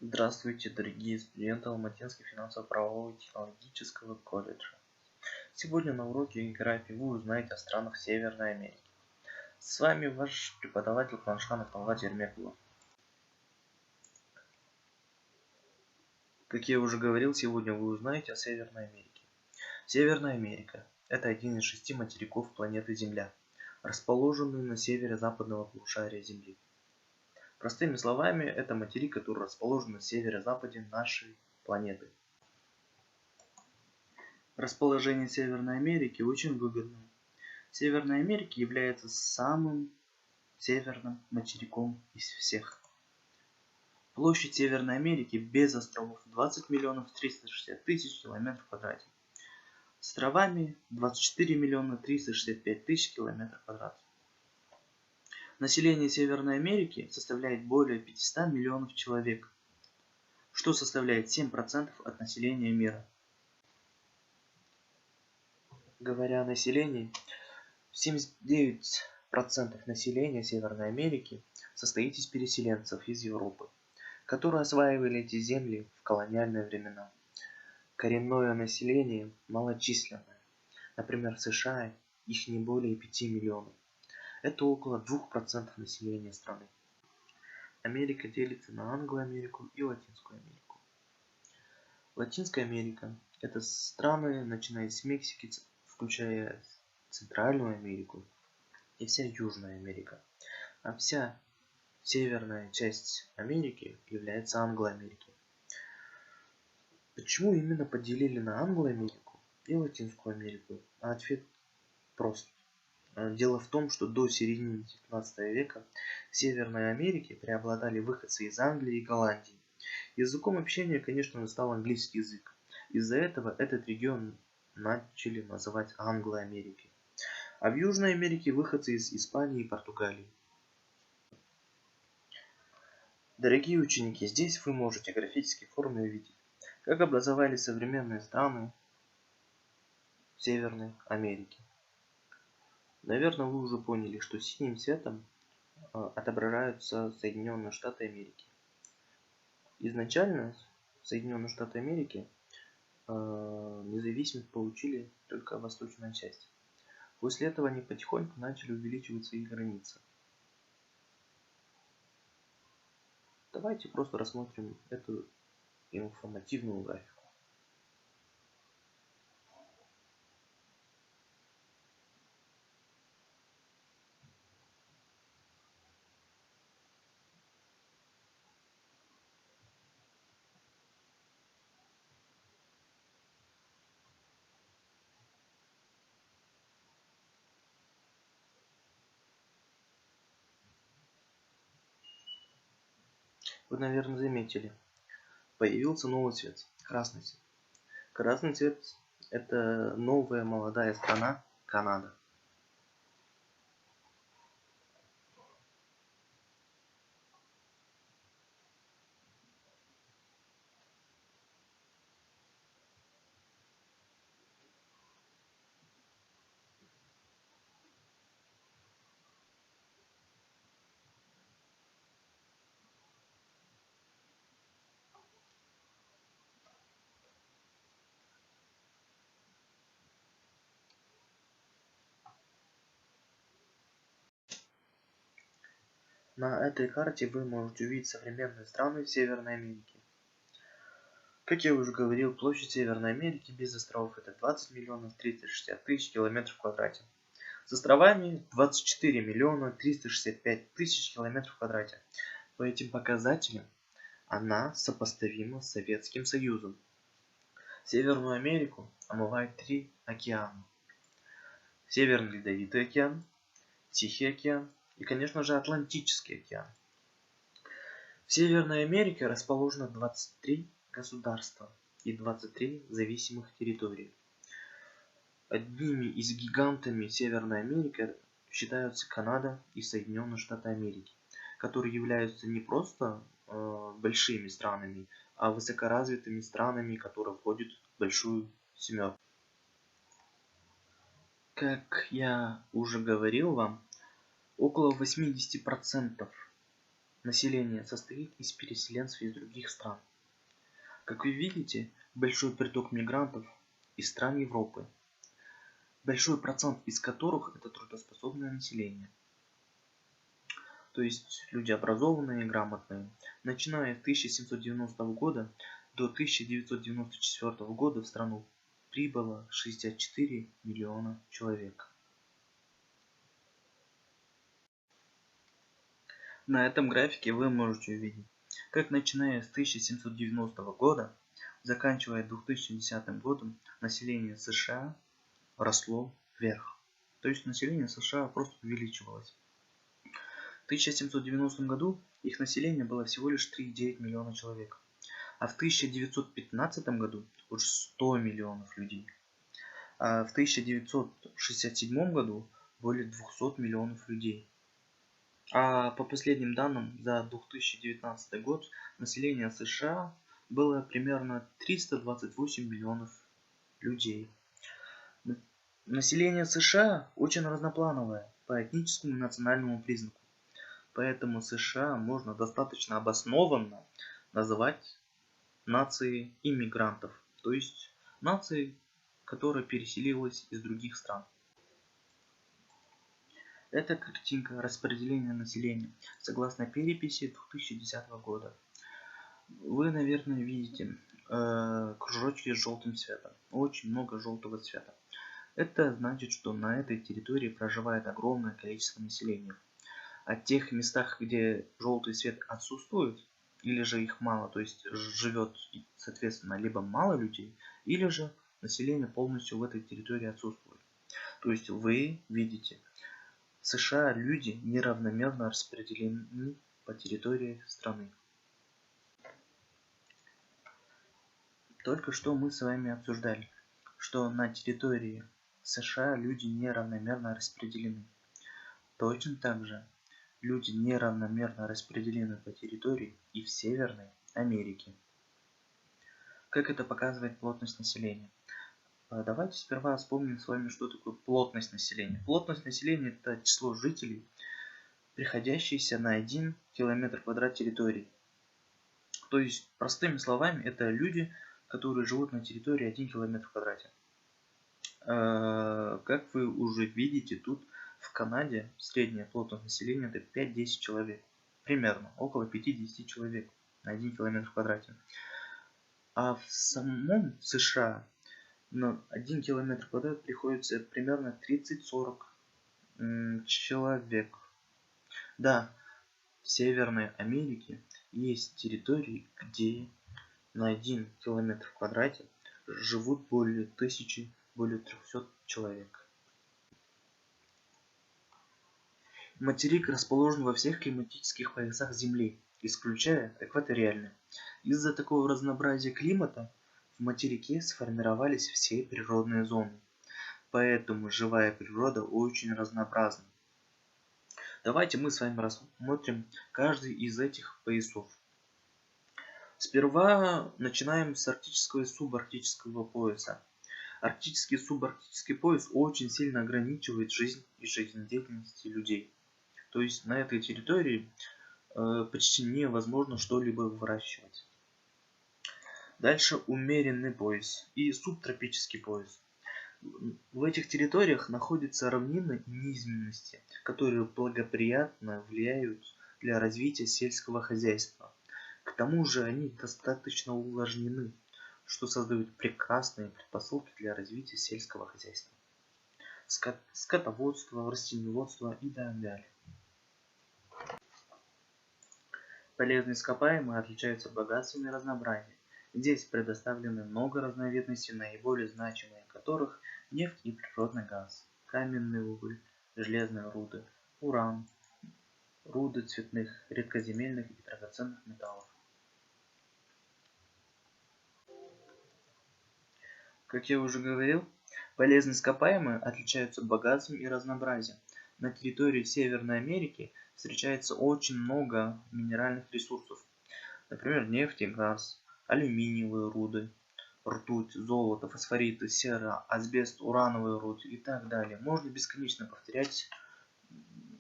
Здравствуйте, дорогие студенты Алматинского финансово-правового и технологического колледжа. Сегодня на уроке географии вы узнаете о странах Северной Америки. С вами ваш преподаватель Куаншхан Талгат Ермекулов. Как я уже говорил, сегодня вы узнаете о Северной Америке. Северная Америка – это один из 6 материков планеты Земля, расположенный на северо-западного полушария Земли. Простыми словами, это материк, который расположен на северо-западе нашей планеты. Расположение Северной Америки очень выгодно. Северная Америка является самым северным материком из всех. Площадь Северной Америки без островов 20 миллионов 360 тысяч километров квадратных. С островами 24 миллиона 365 тысяч километров квадратных. Население Северной Америки составляет более 500 миллионов человек, что составляет 7% от населения мира. Говоря о населении, 79% населения Северной Америки состоит из переселенцев из Европы, которые осваивали эти земли в колониальные времена. Коренное население малочисленное. Например, в США их не более 5 миллионов. Это около 2% населения страны. Америка делится на Англоамерику и Латинскую Америку. Латинская Америка – это страны, начиная с Мексики, включая Центральную Америку и вся Южная Америка. А вся северная часть Америки является Англоамерикой. Почему именно поделили на Англоамерику и Латинскую Америку? А ответ прост. Дело в том, что до середины 19 века в Северной Америке преобладали выходцы из Англии и Голландии. Языком общения, конечно, стал английский язык. Из-за этого этот регион начали называть Англоамерикой. А в Южной Америке выходцы из Испании и Португалии. Дорогие ученики, здесь вы можете графические формы увидеть, как образовались современные страны Северной Америки. Наверное, вы уже поняли, что синим цветом отображаются Соединенные Штаты Америки. Изначально Соединенные Штаты Америки независимость получили только восточная часть. После этого они потихоньку начали увеличивать свои границы. Давайте просто рассмотрим эту информативную графику. Вы, наверное, заметили, появился новый цвет – красный цвет. Красный цвет – это новая молодая страна Канада. На этой карте вы можете увидеть современные страны Северной Америки. Как я уже говорил, площадь Северной Америки без островов это 20 миллионов 360 тысяч километров квадратных. С островами 24 миллиона 365 тысяч километров квадратных. По этим показателям она сопоставима с Советским Союзом. Северную Америку омывает 3 океана. Северный Ледовитый океан, Тихий океан и, конечно же, Атлантический океан. В Северной Америке расположено 23 государства и 23 зависимых территории. Одними из гигантами Северной Америки считаются Канада и Соединенные Штаты Америки, которые являются не просто большими странами, а высокоразвитыми странами, которые входят в большую семерку. Как я уже говорил вам, около 80% Население состоит из переселенцев из других стран. Как вы видите, большой приток мигрантов из стран Европы, большой процент из которых это трудоспособное население. То есть люди образованные и грамотные. Начиная с 1790 года до 1994 года в страну прибыло 64 миллиона человек. На этом графике вы можете увидеть, как начиная с 1790 года, заканчивая 2010 годом, население США росло вверх. То есть население США просто увеличивалось. В 1790 году их население было всего лишь 3,9 миллиона человек, а в 1915 году уже 100 миллионов людей, а в 1967 году более 200 миллионов людей. А по последним данным за 2019 год население США было примерно 328 миллионов людей. Население США очень разноплановое по этническому и национальному признаку. Поэтому США можно достаточно обоснованно называть нацией иммигрантов, то есть нацией, которая переселилась из других стран. Это картинка распределения населения согласно переписи 2010 года. Вы, наверное, видите кружочки с желтым цветом. Очень много желтого цвета. Это значит, что на этой территории проживает огромное количество населения. А в тех местах, где желтый цвет отсутствует, или же их мало, то есть живет, соответственно, либо мало людей, или же население полностью в этой территории отсутствует. То есть вы видите, в США люди неравномерно распределены по территории страны. Только что мы с вами обсуждали, что на территории США люди неравномерно распределены. Точно так же люди неравномерно распределены по территории и в Северной Америке. Как это показывает плотность населения? Давайте сперва вспомним с вами, что такое плотность населения. Плотность населения – это число жителей, приходящееся на 1 километр квадрат территории. То есть, простыми словами, это люди, которые живут на территории 1 километр в квадрате. Как вы уже видите, тут в Канаде средняя плотность населения это 5-10 человек. Примерно, около 5-10 человек на 1 километр в квадрате. А в самом США на 1 километр в квадрат приходится примерно 30-40 человек. Да, в Северной Америке есть территории, где на 1 километр в квадрате живут более 1000, более 300 человек. Материк расположен во всех климатических поясах Земли, исключая экваториальный. Из-за такого разнообразия климата в материке сформировались все природные зоны. Поэтому живая природа очень разнообразна. Давайте мы с вами рассмотрим каждый из этих поясов. Сперва начинаем с арктического и субарктического пояса. Арктический и субарктический пояс очень сильно ограничивает жизнь и жизнедеятельность людей. То есть на этой территории почти невозможно что-либо выращивать. Дальше умеренный пояс и субтропический пояс. В этих территориях находятся равнины и низменности, которые благоприятно влияют для развития сельского хозяйства. К тому же они достаточно увлажнены, что создает прекрасные предпосылки для развития сельского хозяйства, скотоводства, растениеводства и так далее. Полезные ископаемые отличаются богатством и разнообразием. Здесь предоставлены много разновидностей, наиболее значимые которых нефть и природный газ, каменный уголь, железные руды, уран, руды цветных, редкоземельных и драгоценных металлов. Как я уже говорил, полезные ископаемые отличаются богатством и разнообразием. На территории Северной Америки встречается очень много минеральных ресурсов. Например, нефть и газ, алюминиевые руды, ртуть, золото, фосфориты, сера, асбест, урановые руды и так далее. Можно бесконечно повторять,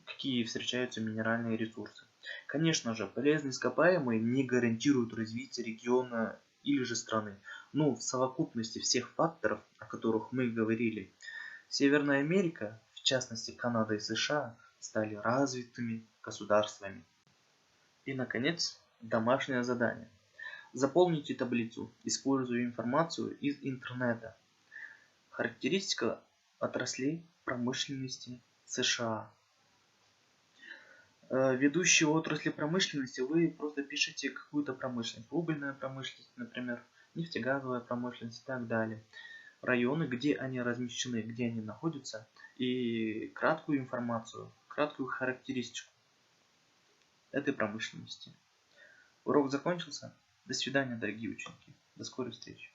какие встречаются минеральные ресурсы. Конечно же, полезные ископаемые не гарантируют развитие региона или же страны, но в совокупности всех факторов, о которых мы говорили, Северная Америка, в частности Канада и США, стали развитыми государствами. И, наконец, домашнее задание. Заполните таблицу, используя информацию из интернета. Характеристика отраслей промышленности США. Ведущие отрасли промышленности, вы просто пишите какую-то промышленность. Угольная промышленность, например, нефтегазовая промышленность и так далее. Районы, где они размещены, где они находятся, и краткую информацию, краткую характеристику этой промышленности. Урок закончился. До свидания, дорогие ученики. До скорой встречи.